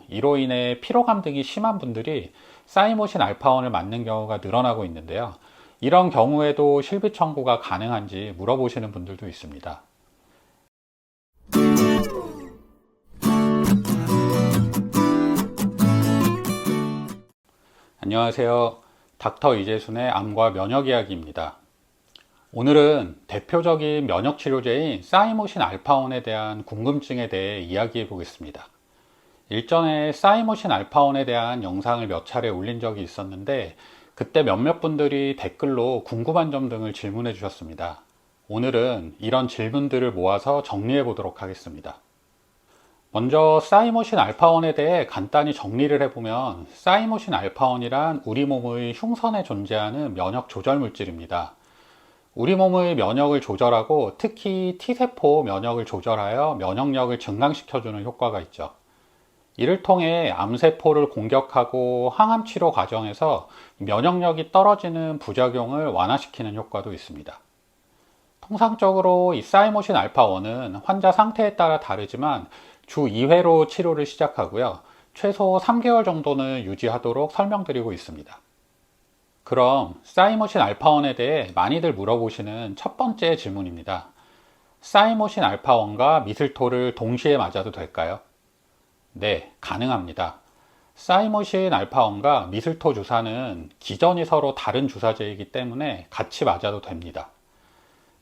이로 인해 피로감 등이 심한 분들이 사이모신 알파원을 맞는 경우가 늘어나고 있는데요. 이런 경우에도 실비 청구가 가능한지 물어보시는 분들도 있습니다. 안녕하세요. 닥터 이재순의 암과 면역 이야기입니다. 오늘은 대표적인 면역 치료제인 사이모신 알파원에 대한 궁금증에 대해 이야기해 보겠습니다. 일전에 사이모신 알파원에 대한 영상을 몇 차례 올린 적이 있었는데 그때 몇몇 분들이 댓글로 궁금한 점 등을 질문해 주셨습니다. 오늘은 이런 질문들을 모아서 정리해 보도록 하겠습니다. 먼저 사이모신 알파원에 대해 간단히 정리를 해보면 사이모신 알파원이란 우리 몸의 흉선에 존재하는 면역 조절 물질입니다. 우리 몸의 면역을 조절하고 특히 T세포 면역을 조절하여 면역력을 증강시켜주는 효과가 있죠. 이를 통해 암세포를 공격하고 항암 치료 과정에서 면역력이 떨어지는 부작용을 완화시키는 효과도 있습니다. 통상적으로 이 사이모신 알파1은 환자 상태에 따라 다르지만 주 2회로 치료를 시작하고요. 최소 3개월 정도는 유지하도록 설명드리고 있습니다. 그럼 사이모신 알파1에 대해 많이들 물어보시는 첫 번째 질문입니다. 사이모신 알파1과 미슬토를 동시에 맞아도 될까요? 네, 가능합니다. 사이모신 알파1과 미슬토 주사는 기전이 서로 다른 주사제이기 때문에 같이 맞아도 됩니다.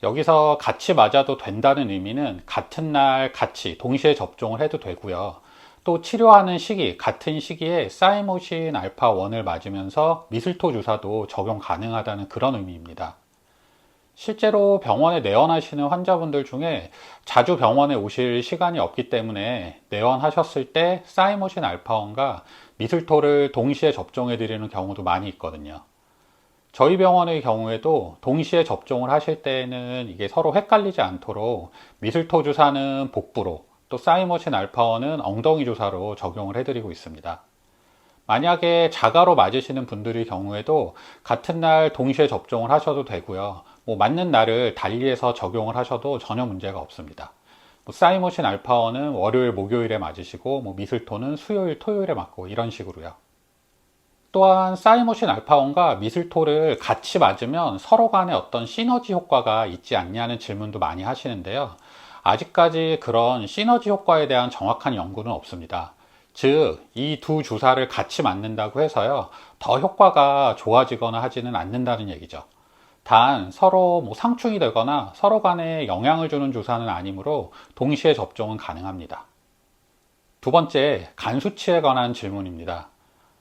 여기서 같이 맞아도 된다는 의미는 같은 날 같이 동시에 접종을 해도 되고요. 또 치료하는 시기, 같은 시기에 사이모신 알파1을 맞으면서 미슬토 주사도 적용 가능하다는 그런 의미입니다. 실제로 병원에 내원하시는 환자분들 중에 자주 병원에 오실 시간이 없기 때문에 내원하셨을 때 사이모신 알파1과 미슬토를 동시에 접종해 드리는 경우도 많이 있거든요. 저희 병원의 경우에도 동시에 접종을 하실 때에는 이게 서로 헷갈리지 않도록 미슬토 주사는 복부로, 또 사이모신 알파1은 엉덩이 주사로 적용을 해드리고 있습니다. 만약에 자가로 맞으시는 분들의 경우에도 같은 날 동시에 접종을 하셔도 되고요. 맞는 날을 달리해서 적용을 하셔도 전혀 문제가 없습니다. 사이모신 알파1은 월요일, 목요일에 맞으시고 미슬토는 수요일, 토요일에 맞고 이런 식으로요. 또한 사이모신 알파1과 미슬토를 같이 맞으면 서로 간에 어떤 시너지 효과가 있지 않냐는 질문도 많이 하시는데요. 아직까지 그런 시너지 효과에 대한 정확한 연구는 없습니다. 즉, 이 두 주사를 같이 맞는다고 해서요, 더 효과가 좋아지거나 하지는 않는다는 얘기죠. 단, 서로 상충이 되거나 서로 간에 영향을 주는 주사는 아니므로 동시에 접종은 가능합니다. 두 번째, 간 수치에 관한 질문입니다.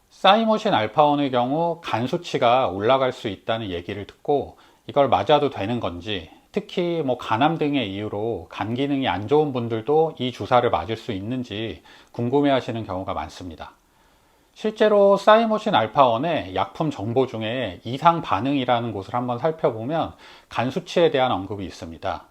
사이모신 알파1의 경우 간 수치가 올라갈 수 있다는 얘기를 듣고 이걸 맞아도 되는 건지, 특히 간암 등의 이유로 간 기능이 안 좋은 분들도 이 주사를 맞을 수 있는지 궁금해 하시는 경우가 많습니다. 실제로 사이모신 알파1의 약품 정보 중에 이상 반응이라는 곳을 한번 살펴보면 간 수치에 대한 언급이 있습니다.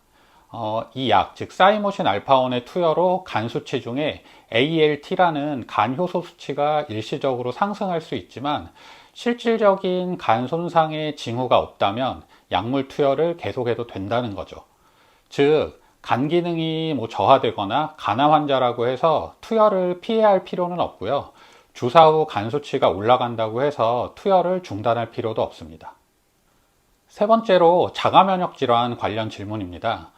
이 약, 즉 사이모신 알파1의 투여로 간 수치 중에 ALT라는 간 효소 수치가 일시적으로 상승할 수 있지만 실질적인 간 손상의 징후가 없다면 약물 투여를 계속해도 된다는 거죠. 즉, 간 기능이 저하되거나 간암 환자라고 해서 투여를 피해야 할 필요는 없고요. 주사 후 간 수치가 올라간다고 해서 투여를 중단할 필요도 없습니다. 세 번째로 자가면역 질환 관련 질문입니다.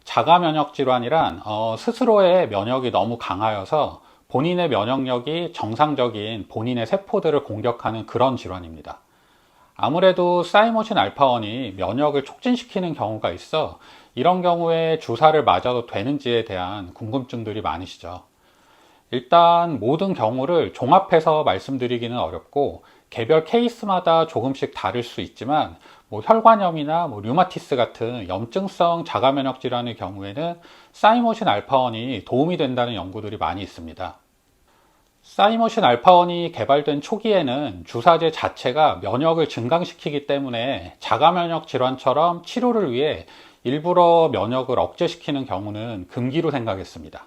자가면역 질환이란 스스로의 면역이 너무 강하여서 본인의 면역력이 정상적인 본인의 세포들을 공격하는 그런 질환입니다. 아무래도 사이모신 알파1이 면역을 촉진시키는 경우가 있어 이런 경우에 주사를 맞아도 되는지에 대한 궁금증들이 많으시죠. 일단 모든 경우를 종합해서 말씀드리기는 어렵고 개별 케이스마다 조금씩 다를 수 있지만 혈관염이나 류마티스 같은 염증성 자가면역 질환의 경우에는 사이모신 알파1이 도움이 된다는 연구들이 많이 있습니다. 사이모신 알파1이 개발된 초기에는 주사제 자체가 면역을 증강시키기 때문에 자가면역 질환처럼 치료를 위해 일부러 면역을 억제시키는 경우는 금기로 생각했습니다.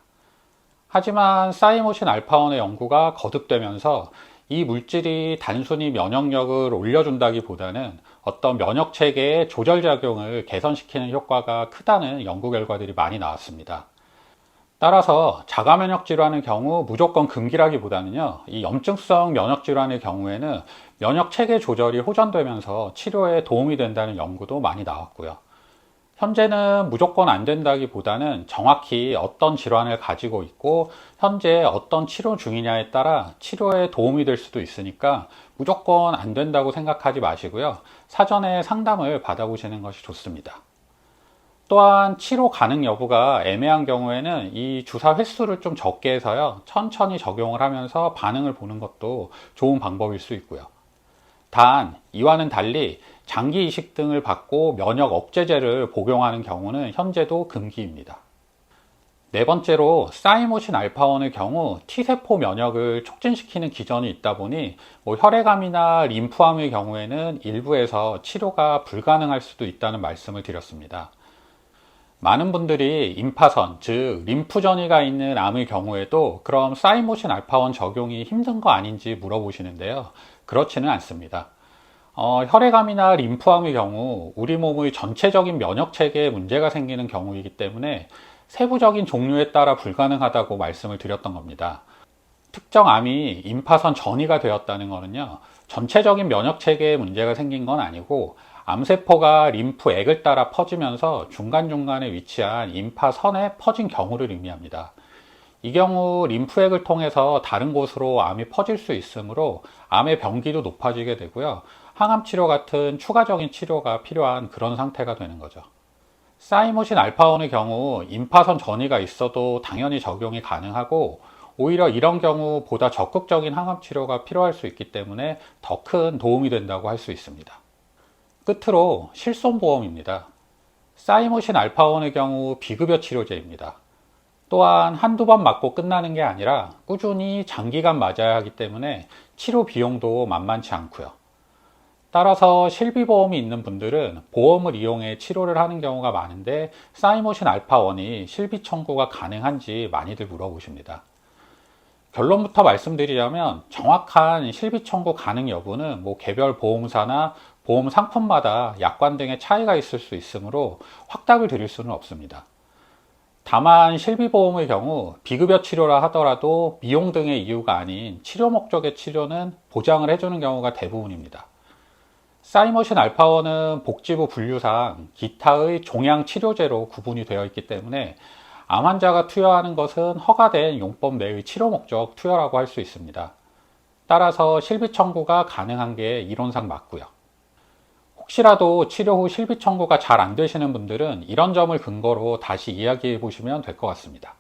하지만 사이모신 알파1의 연구가 거듭되면서 이 물질이 단순히 면역력을 올려준다기보다는 어떤 면역 체계의 조절작용을 개선시키는 효과가 크다는 연구 결과들이 많이 나왔습니다. 따라서 자가 면역 질환의 경우 무조건 금기라기보다는요, 이 염증성 면역 질환의 경우에는 면역 체계 조절이 호전되면서 치료에 도움이 된다는 연구도 많이 나왔고요. 현재는 무조건 안 된다기보다는 정확히 어떤 질환을 가지고 있고 현재 어떤 치료 중이냐에 따라 치료에 도움이 될 수도 있으니까 무조건 안 된다고 생각하지 마시고요. 사전에 상담을 받아보시는 것이 좋습니다. 또한 치료 가능 여부가 애매한 경우에는 이 주사 횟수를 좀 적게 해서요, 천천히 적용을 하면서 반응을 보는 것도 좋은 방법일 수 있고요. 단, 이와는 달리 장기 이식 등을 받고 면역 억제제를 복용하는 경우는 현재도 금기입니다. 네 번째로 사이모신 알파원의 경우 T세포 면역을 촉진시키는 기전이 있다 보니 혈액암이나 림프암의 경우에는 일부에서 치료가 불가능할 수도 있다는 말씀을 드렸습니다. 많은 분들이 임파선, 즉 림프 전이가 있는 암의 경우에도 그럼 사이모신 알파원 적용이 힘든 거 아닌지 물어보시는데요. 그렇지는 않습니다. 혈액암이나 림프암의 경우 우리 몸의 전체적인 면역 체계에 문제가 생기는 경우이기 때문에 세부적인 종류에 따라 불가능하다고 말씀을 드렸던 겁니다. 특정 암이 임파선 전이가 되었다는 것은요, 전체적인 면역 체계에 문제가 생긴 건 아니고 암세포가 림프액을 따라 퍼지면서 중간중간에 위치한 임파선에 퍼진 경우를 의미합니다. 이 경우 림프액을 통해서 다른 곳으로 암이 퍼질 수 있으므로 암의 병기도 높아지게 되고요. 항암 치료 같은 추가적인 치료가 필요한 그런 상태가 되는 거죠. 사이모신 알파원의 경우 임파선 전이가 있어도 당연히 적용이 가능하고 오히려 이런 경우 보다 적극적인 항암 치료가 필요할 수 있기 때문에 더 큰 도움이 된다고 할 수 있습니다. 끝으로 실손보험입니다. 사이모신 알파원의 경우 비급여 치료제입니다. 또한 한두 번 맞고 끝나는 게 아니라 꾸준히 장기간 맞아야 하기 때문에 치료 비용도 만만치 않고요. 따라서 실비보험이 있는 분들은 보험을 이용해 치료를 하는 경우가 많은데 사이모신 알파원이 실비 청구가 가능한지 많이들 물어보십니다. 결론부터 말씀드리자면 정확한 실비 청구 가능 여부는 개별 보험사나 보험 상품마다 약관 등의 차이가 있을 수 있으므로 확답을 드릴 수는 없습니다. 다만 실비보험의 경우 비급여 치료라 하더라도 미용 등의 이유가 아닌 치료 목적의 치료는 보장을 해주는 경우가 대부분입니다. 사이모신 알파원은 복지부 분류상 기타의 종양 치료제로 구분이 되어 있기 때문에 암 환자가 투여하는 것은 허가된 용법 내의 치료 목적 투여라고 할 수 있습니다. 따라서 실비 청구가 가능한 게 이론상 맞고요. 혹시라도 치료 후 실비 청구가 잘 안 되시는 분들은 이런 점을 근거로 다시 이야기해 보시면 될 것 같습니다.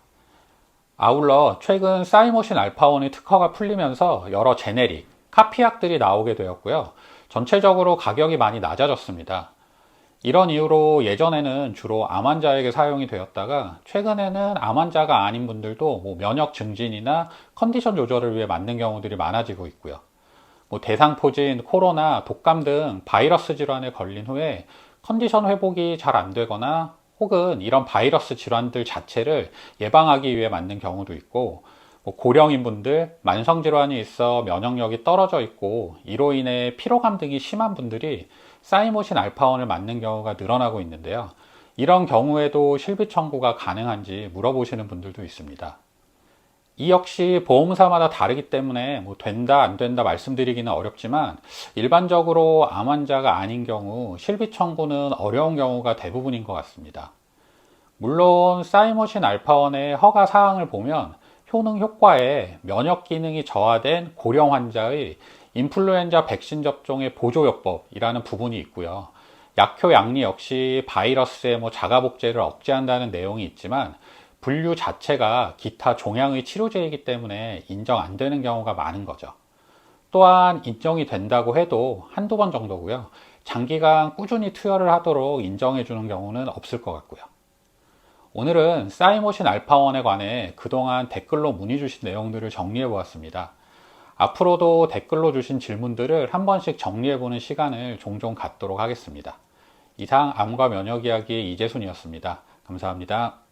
아울러 최근 사이모신 알파원의 특허가 풀리면서 여러 제네릭, 카피약들이 나오게 되었고요. 전체적으로 가격이 많이 낮아졌습니다. 이런 이유로 예전에는 주로 암 환자에게 사용이 되었다가 최근에는 암 환자가 아닌 분들도 면역 증진이나 컨디션 조절을 위해 맞는 경우들이 많아지고 있고요. 대상포진, 코로나, 독감 등 바이러스 질환에 걸린 후에 컨디션 회복이 잘 안 되거나 혹은 이런 바이러스 질환들 자체를 예방하기 위해 맞는 경우도 있고 고령인 분들, 만성질환이 있어 면역력이 떨어져 있고 이로 인해 피로감 등이 심한 분들이 사이모신 알파원을 맞는 경우가 늘어나고 있는데요. 이런 경우에도 실비 청구가 가능한지 물어보시는 분들도 있습니다. 이 역시 보험사마다 다르기 때문에 된다 안 된다 말씀드리기는 어렵지만 일반적으로 암 환자가 아닌 경우 실비 청구는 어려운 경우가 대부분인 것 같습니다. 물론 사이모신 알파원의 허가 사항을 보면 효능 효과에 면역 기능이 저하된 고령 환자의 인플루엔자 백신 접종의 보조요법이라는 부분이 있고요. 약효 양리 역시 바이러스의 자가 복제를 억제한다는 내용이 있지만 분류 자체가 기타 종양의 치료제이기 때문에 인정 안 되는 경우가 많은 거죠. 또한 인정이 된다고 해도 한두 번 정도고요. 장기간 꾸준히 투여를 하도록 인정해 주는 경우는 없을 것 같고요. 오늘은 사이모신 알파원에 관해 그동안 댓글로 문의 주신 내용들을 정리해 보았습니다. 앞으로도 댓글로 주신 질문들을 한 번씩 정리해 보는 시간을 종종 갖도록 하겠습니다. 이상 암과 면역 이야기의 이재순이었습니다. 감사합니다.